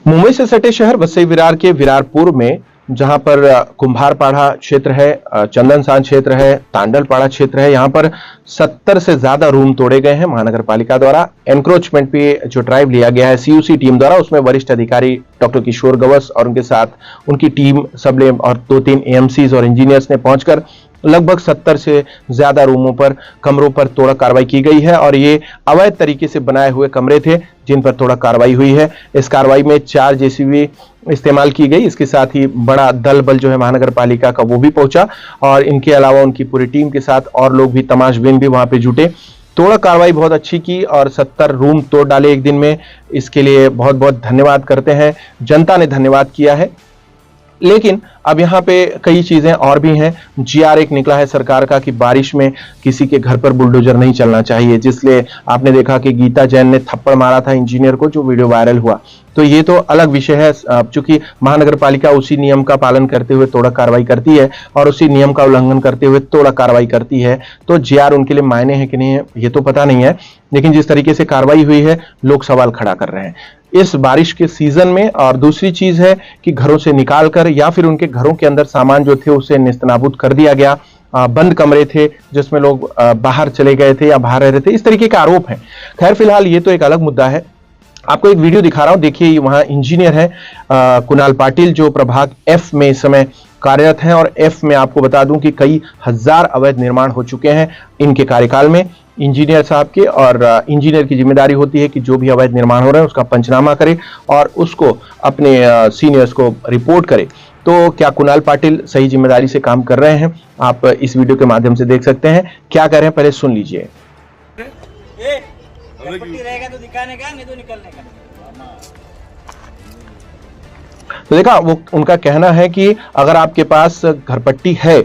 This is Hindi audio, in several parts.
मुंबई से सटे शहर वसई विरार के विरारपुर में जहां पर कुंभारपाड़ा क्षेत्र है, चंदनसान क्षेत्र है, तांडलपाड़ा क्षेत्र है, यहां पर 70 से ज्यादा रूम तोड़े गए हैं महानगर पालिका द्वारा। एनक्रोचमेंट पे जो ड्राइव लिया गया है सीयूसी टीम द्वारा, उसमें वरिष्ठ अधिकारी डॉक्टर किशोर गवस और उनके साथ उनकी टीम सबले और 2-3 एएमसीज और इंजीनियर्स ने पहुंचकर लगभग 70 से ज्यादा रूमों पर, कमरों पर तोड़ा कार्रवाई की गई है। और ये अवैध तरीके से बनाए हुए कमरे थे जिन पर तोड़ा कार्रवाई हुई है। इस कार्रवाई में 4 जेसीबी इस्तेमाल की गई। इसके साथ ही बड़ा दल बल जो है महानगर पालिका का वो भी पहुंचा और इनके अलावा उनकी पूरी टीम के साथ और लोग भी, तमाशबीन भी वहां पे जुटे। तोड़ा कार्रवाई बहुत अच्छी की और 70 रूम तोड़ डाले एक दिन में। इसके लिए बहुत बहुत धन्यवाद करते हैं, जनता ने धन्यवाद किया है। लेकिन अब यहाँ पे कई चीजें और भी हैं। जीआर एक निकला है सरकार का कि बारिश में किसी के घर पर बुलडोजर नहीं चलना चाहिए, जिसलिए आपने देखा कि गीता जैन ने थप्पड़ मारा था इंजीनियर को, जो वीडियो वायरल हुआ। तो ये तो अलग विषय है। चूंकि महानगर पालिका उसी नियम का पालन करते हुए तोड़ा कार्रवाई करती है और उसी नियम का उल्लंघन करते हुए तोड़ा कार्रवाई करती है, तो जीआर उनके लिए मायने है कि नहीं है ये तो पता नहीं है। लेकिन जिस तरीके से कार्रवाई हुई है, लोग सवाल खड़ा कर रहे हैं इस बारिश के सीजन में। और दूसरी चीज है कि घरों से निकालकर या फिर उनके घरों के अंदर सामान जो थे उसे नेस्तनाबूद कर दिया गया। बंद कमरे थे जिसमें लोग बाहर चले गए थे या बाहर रह रहे थे, इस तरीके का आरोप है। खैर फिलहाल ये तो एक अलग मुद्दा है। आपको एक वीडियो दिखा रहा हूं, देखिए वहां इंजीनियर है कुणाल पाटिल, जो प्रभाग एफ में इस समय कार्यरत हैं। और एफ में आपको बता दूं कि कई हजार अवैध निर्माण हो चुके हैं इनके कार्यकाल में इंजीनियर साहब के। और इंजीनियर की जिम्मेदारी होती है कि जो भी अवैध निर्माण हो रहे हैं उसका पंचनामा करे और उसको अपने सीनियर्स को रिपोर्ट करे। तो क्या कुणाल पाटिल सही जिम्मेदारी से काम कर रहे हैं? आप इस वीडियो के माध्यम से देख सकते हैं। क्या कर रहे हैं पहले सुन लीजिए। रहेगा तो दिखाने का, नहीं तो निकलने का। तो देखा, वो उनका कहना है कि अगर आपके पास घरपट्टी है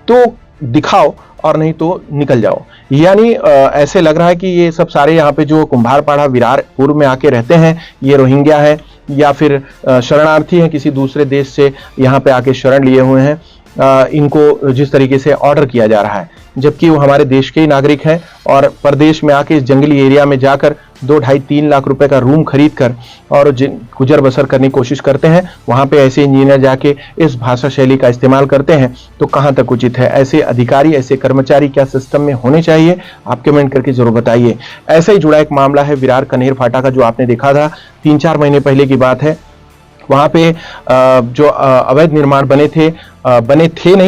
तो दिखाओ और नहीं तो निकल जाओ। यानी ऐसे लग रहा है कि ये सब सारे यहाँ पे जो कुंभारपाड़ा विरारपुर में आके रहते हैं, ये रोहिंग्या है या फिर शरणार्थी हैं, किसी दूसरे देश से यहाँ पे आके शरण लिए हुए हैं। इनको जिस तरीके से ऑर्डर किया जा रहा है, जबकि वो हमारे देश के ही नागरिक हैं और प्रदेश में आके इस जंगली एरिया में जाकर 2, 2.5, 3 लाख रुपए का रूम खरीद कर और गुजर बसर करने की कोशिश करते हैं। वहां पे ऐसे इंजीनियर जाके इस भाषा शैली का इस्तेमाल करते हैं, तो कहां तक उचित है? ऐसे अधिकारी, ऐसे कर्मचारी क्या सिस्टम में होने चाहिए? आप कमेंट करके जरूर बताइए। ऐसे ही जुड़ा एक मामला है विरार कनेर फाटा का, जो आपने देखा था 3-4 महीने पहले की बात है। वहां पे जो अवैध निर्माण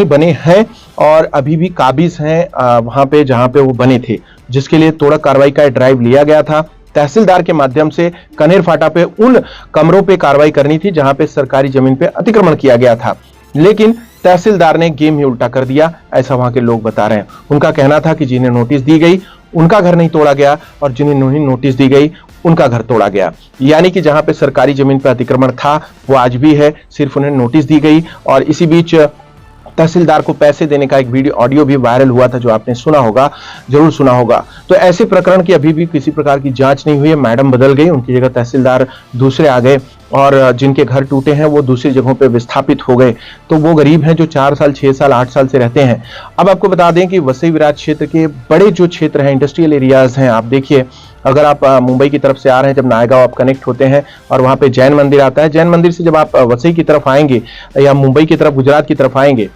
बने हैं और अभी भी काबिज हैं वहां पे जहां पे वो बने थे, जिसके लिए तोड़ा कार्रवाई का ड्राइव लिया गया था। तहसीलदार के माध्यम से कनेर फाटा पे उन कमरों पे कार्रवाई करनी थी जहां पे सरकारी जमीन पे अतिक्रमण किया गया था, लेकिन तहसीलदार ने गेम ही उल्टा कर दिया, ऐसा वहां के लोग बता रहे हैं। उनका कहना था कि जिन्हें नोटिस दी गई उनका घर नहीं तोड़ा गया और जिन्हें नहीं नोटिस दी गई उनका घर तोड़ा गया। यानी कि जहां पे सरकारी जमीन पर अतिक्रमण था वो आज भी है, सिर्फ उन्हें नोटिस दी गई। और इसी बीच तहसीलदार को पैसे देने का एक वीडियो ऑडियो भी वायरल हुआ था, जो आपने सुना होगा, जरूर सुना होगा। तो ऐसे प्रकरण की अभी भी किसी प्रकार की जांच नहीं हुई है। मैडम बदल गई, उनकी जगह तहसीलदार दूसरे आ गए और जिनके घर टूटे हैं वो दूसरी जगहों पे विस्थापित हो गए। तो वो गरीब हैं जो 4 साल, 6 साल, 8 साल से रहते हैं। अब आपको बता दें कि वसई विरार क्षेत्र के बड़े जो क्षेत्र हैं, इंडस्ट्रियल एरियाज हैं, आप देखिए अगर आप मुंबई की तरफ से आ रहे हैं, जब नायगांव आप कनेक्ट होते हैं और वहां पे जैन मंदिर आता है, जैन मंदिर से जब आप वसई की तरफ आएंगे या मुंबई की तरफ, गुजरात की तरफ आएंगे,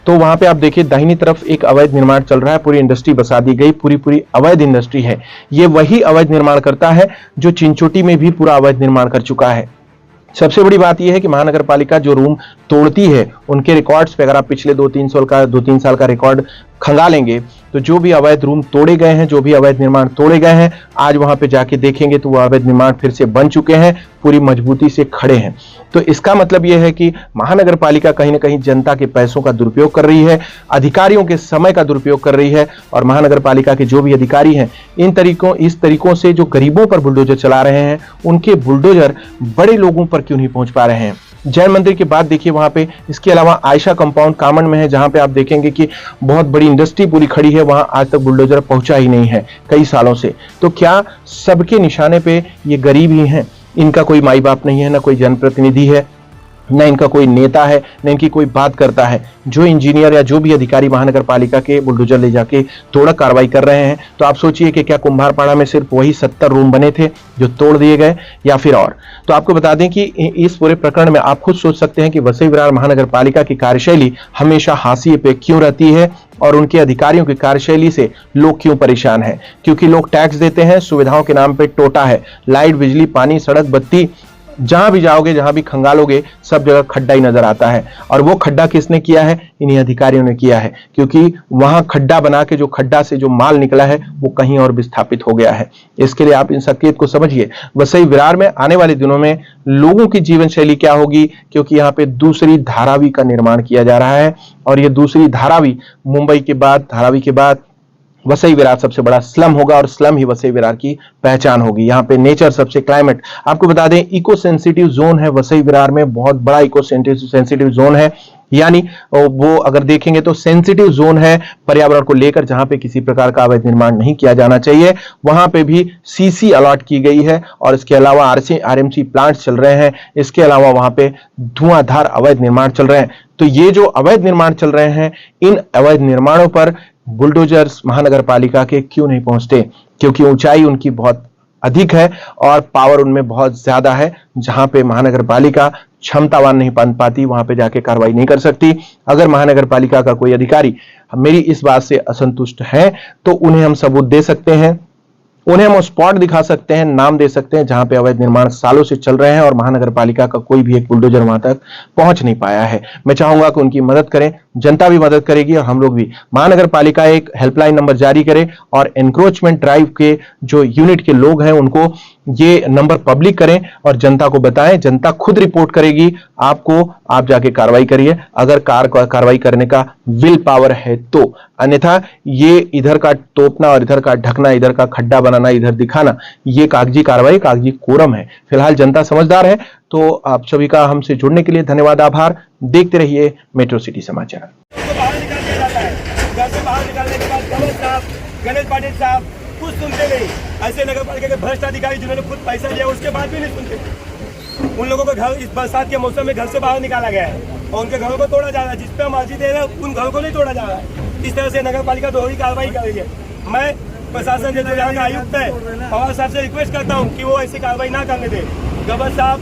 तो वहां पे आप देखिए दाहिनी तरफ एक अवैध निर्माण चल रहा है। पूरी इंडस्ट्री बसा दी गई, पूरी अवैध इंडस्ट्री है। ये वही अवैध निर्माण करता है जो चिंचोटी में भी पूरा अवैध निर्माण कर चुका है। सबसे बड़ी बात यह है कि महानगर पालिका जो रूम तोड़ती है, उनके रिकॉर्ड्स पे अगर आप पिछले 2-3 साल का रिकॉर्ड खंगालेंगे तो जो भी अवैध रूम तोड़े गए हैं, जो भी अवैध निर्माण तोड़े गए हैं, आज वहां पे जाके देखेंगे तो वो अवैध निर्माण फिर से बन चुके हैं, पूरी मजबूती से खड़े हैं। तो इसका मतलब यह है कि महानगर पालिका कहीं ना कहीं जनता के पैसों का दुरुपयोग कर रही है, अधिकारियों के समय का दुरुपयोग कर रही है। और महानगर पालिका के जो भी अधिकारी हैं, इस तरीकों से जो गरीबों पर बुलडोजर चला रहे हैं, उनके बुलडोजर बड़े लोगों पर क्यों नहीं पहुंच पा रहे हैं? जैन मंदिर के बाद देखिए वहां पे, इसके अलावा आयशा कंपाउंड कामन में है, जहां पे आप देखेंगे कि बहुत बड़ी इंडस्ट्री पूरी खड़ी है, वहां आज तक बुलडोजर पहुंचा ही नहीं है कई सालों से। तो क्या सबके निशाने पे ये गरीब ही हैं? इनका कोई माई बाप नहीं है, ना कोई जनप्रतिनिधि है, न इनका कोई नेता है, न इनकी कोई बात करता है। जो इंजीनियर या जो भी अधिकारी महानगर पालिका के बुलडोजर ले जाके तोड़क कार्रवाई कर रहे हैं, तो आप सोचिए कि क्या कुम्हारपाड़ा में सिर्फ वही 70 रूम बने थे जो तोड़ दिए गए, या फिर और। तो आपको बता दें कि इस पूरे प्रकरण में आप खुद सोच सकते हैं कि वसई विरार महानगर पालिका की कार्यशैली हमेशा हाशिए पे क्यों रहती है और उनके अधिकारियों की कार्यशैली से लोग क्यों परेशान हैं। क्योंकि लोग टैक्स देते हैं, सुविधाओं के नाम पे टोटा है। लाइट, बिजली, पानी, सड़क, बत्ती, जहां भी जाओगे, जहां भी खंगालोगे, सब जगह खड्डा ही नजर आता है। और वो खड्डा किसने किया है? इन्हीं अधिकारियों ने किया है, क्योंकि वहां खड्डा बना के जो खड्डा से जो माल निकला है वो कहीं और विस्थापित हो गया है। इसके लिए आप इन संकेत को समझिए। वसई विरार में आने वाले दिनों में लोगों की जीवन शैली क्या होगी, क्योंकि यहाँ पे दूसरी धारावी का निर्माण किया जा रहा है और ये दूसरी धारावी मुंबई के बाद, धारावी के बाद वसई विरार सबसे बड़ा स्लम होगा और स्लम ही वसई विरार की पहचान होगी। यहाँ पे नेचर सबसे, क्लाइमेट, आपको बता दें इको सेंसिटिव जोन है वसई विरार में, बहुत बड़ा इको सेंसिटिव जोन है। यानी वो अगर देखेंगे तो सेंसिटिव जोन है पर्यावरण को लेकर, जहां पे किसी प्रकार का अवैध निर्माण नहीं किया जाना चाहिए। वहां पे भी सीसी अलॉट की गई है और इसके अलावा आरएमसी प्लांट्स चल रहे हैं। इसके अलावा वहां पे धुआंधार अवैध निर्माण चल रहे हैं। तो ये जो अवैध निर्माण चल रहे हैं, इन अवैध निर्माणों पर बुलडोजर्स महानगर पालिका के क्यों नहीं पहुंचते? क्योंकि ऊंचाई उनकी बहुत अधिक है और पावर उनमें बहुत ज्यादा है। जहां पे महानगर पालिका क्षमतावान नहीं बन पाती, वहां पे जाके कार्रवाई नहीं कर सकती। अगर महानगर पालिका का कोई अधिकारी मेरी इस बात से असंतुष्ट है तो उन्हें हम सबूत दे सकते हैं, उन्हें हम स्पॉट दिखा सकते हैं, नाम दे सकते हैं जहां पे अवैध निर्माण सालों से चल रहे हैं और महानगर पालिका का कोई भी एक बुलडोजर वहां तक पहुंच नहीं पाया है। मैं चाहूंगा कि उनकी मदद करें, जनता भी मदद करेगी और हम लोग भी। महानगर पालिका एक हेल्पलाइन नंबर जारी करे और एनक्रोचमेंट ड्राइव के जो यूनिट के लोग हैं उनको ये नंबर पब्लिक करें और जनता को बताएं। जनता खुद रिपोर्ट करेगी आपको, आप जाके कार्रवाई करिए अगर कार्रवाई करने का विल पावर है तो। अन्यथा ये इधर का तोपना और इधर का ढकना, इधर का खड्डा बनाना, इधर दिखाना, ये कागजी कार्रवाई, कागजी कोरम है। फिलहाल जनता समझदार है। तो आप सभी का हमसे जुड़ने के लिए धन्यवाद, आभार। देखते रहिए मेट्रो सिटी समाचार। गणेश पाटिल साहब कुछ सुनते नहीं। ऐसे नगर पालिका के भ्रष्ट अधिकारी जिन्होंने खुद पैसा लिया उसके बाद भी नहीं सुनते। उन लोगों को घर इस बरसात के मौसम में घर से बाहर निकाला गया है और उनके घरों को तोड़ा जा रहा है। जिस पे हम अर्जी दे रहे हैं उन घरों को नहीं तोड़ा जा रहा है। इस तरह से नगर पालिका दोहरी कार्रवाई कर रही है। मैं प्रशासन जो यहाँ का आयुक्त है पवार साहब से रिक्वेस्ट करता हूँ कि वो ऐसी कार्रवाई ना करने दे। गवर्नर साहब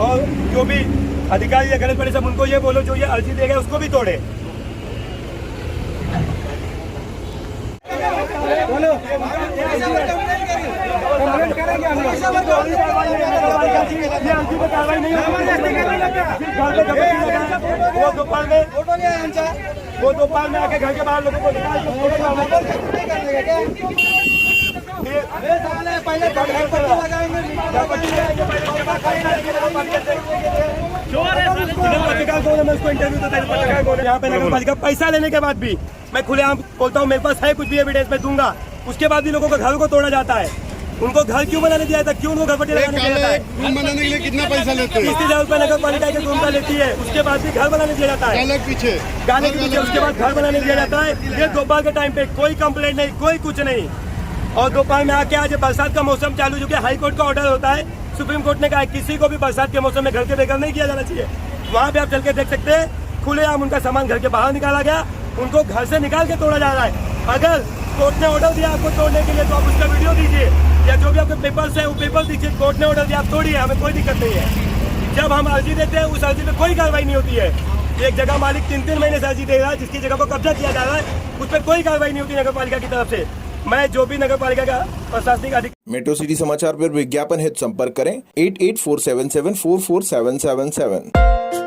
और जो भी अधिकारी है गणेश पाटिल साहब, उनको ये बोलो जो ये अर्जी देगा उसको भी तोड़े। वो दोपहर में आके घर के बाहर लोगों को यहाँ पे नगर पालिका पैसा लेने के बाद भी मैं खुलेआम बोलता हूँ मेरे पास है कुछ भी एविडेंस मैं दूंगा, उसके बाद भी लोगों को घर को तोड़ा जाता है। उनको घर क्यों बनाने दिया था? क्यों उनको घर पट्टी लगाने दिया जाता है? रूम बनाने के लिए कितना पैसा लेते हैं? 30,000 रुपए नगर पालिका के रूम का लेती है, उसके बाद भी घर बनाने दिया जाता है। पीछे गाने के पीछे उसके बाद घर बनाने दिया जाता है। ये दोपहर के टाइम पे कोई कंप्लेंट नहीं, कोई कुछ नहीं। और दोपहर में आके आज बरसात का मौसम चालू, जो कि हाई कोर्ट का ऑर्डर होता है, सुप्रीम कोर्ट ने कहा किसी को भी बरसात के मौसम में घर के बेघर नहीं किया जाना चाहिए। वहाँ पे आप चल के देख सकते हैं खुलेआम उनका सामान घर के बाहर निकाला गया, उनको घर से निकाल के तोड़ा जा रहा है। अगर कोर्ट ने ऑर्डर दिया आपको तोड़ने के लिए तो आप उसका वीडियो दीजिए या जो भी आपके पेपर्स है वो पेपर दीजिए। कोर्ट ने ऑर्डर दिया आप तोड़िए, हमें कोई दिक्कत नहीं है। जब हम अर्जी देते हैं उस अर्जी पे कोई कार्रवाई नहीं होती है। एक जगह मालिक 3-3 महीने से अर्जी दे रहा है, जिसकी जगह को कब्जा किया जा रहा है, उस पर कोई कार्रवाई नहीं होती नगर पालिका की तरफ से। मैं जो भी नगर पालिका का प्रशासनिक अधिकारी मेट्रो सिटी समाचार पर विज्ञापन हेतु संपर्क करें 8847744777।